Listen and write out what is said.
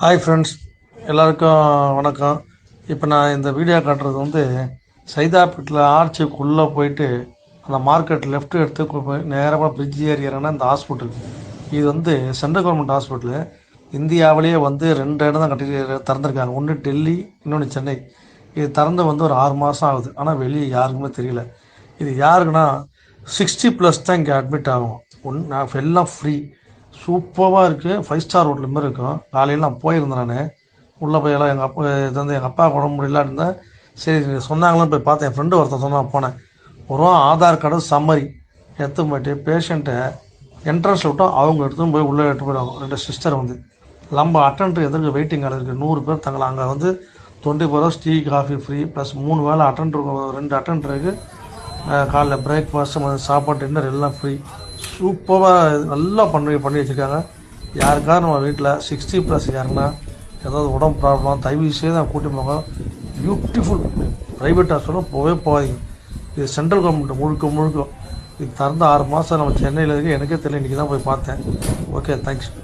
Hi friends, எல்லாருக்கும் வணக்கம். இப்போ நான் இந்த வீடியோ காட்டுறது சைதாப்பேட்டில் ஆர்ச்சிக்குள்ளே போயிட்டு அந்த மார்க்கெட் லெஃப்ட் எடுத்து போய் நேராக பிரிட்ஜ் ஏறி இறங்கினா இந்த ஹாஸ்பிட்டல். இது சென்ட்ரல் கவர்மெண்ட் ஹாஸ்பிட்டலு. இந்தியாவிலேயே ரெண்டு இடம் தான் கட்டி திறந்துருக்காங்க. ஒன்று டெல்லி, இன்னொன்று சென்னை. இது திறந்து ஒரு 6 மாதம் ஆகுது. ஆனால் வெளியே யாருக்குமே தெரியல. இது யாருக்குன்னா 60+ தான் இங்கே அட்மிட் ஆகும். எல்லாம் ஃப்ரீ. சூப்பராக இருக்குது. 5 ஸ்டார் ஹோட்டல் மாதிரி இருக்கும். காலையில் நான் போயிருந்தேன். நான் உள்ளே போய் எல்லாம் எங்கள் அப்பா எங்கள் அப்பா உடம்பு முடியல இருந்தேன். சரி சொன்னாங்களான்னு போய் பார்த்தேன். என் ஃப்ரெண்டு ஒருத்தன் சொன்னான், போனேன். ஒரு ஆதார் கார்டு சம்மரி எடுத்து போயிட்டு பேஷண்ட்டை என்ட்ரன்ஸில் விட்டோம். அவங்க எடுத்துன்னு போய் உள்ளே எடுத்து போயிடுவாங்க. 2 சிஸ்டர் நம்ம அட்டன்ட்ரு எதிர்க்கு வெயிட்டிங் கார்டு இருக்குது. 100 பேர் தங்கலாம். அங்கே 24 hours tea coffee free plus 3 வேளை அட்டன்ட்ரு, 2 அட்டன்ட்ரு இருக்குது. காலைல பிரேக்ஃபாஸ்ட்டு, சாப்பாடு, டின்னர் எல்லாம் ஃப்ரீ. சூப்பராக நல்லா பண்ணி வச்சுருக்காங்க. யாருக்காவது நம்ம வீட்டில் 60+ யாருன்னா ஏதாவது உடம்பு ப்ராப்ளம் தயவு செய்து தான் கூட்டி போங்க. பியூட்டிஃபுல் ப்ரைவேட் ஹாஸ்பிட்டலும் போகாதீங்க. இது சென்ட்ரல் கவர்மெண்ட் முழுக்க இது திறந்து 6 மாதம். நம்ம சென்னையில் இருக்குது. எனக்கே தெரியல, இன்றைக்கி தான் போய் பார்த்தேன். Okay, thanks.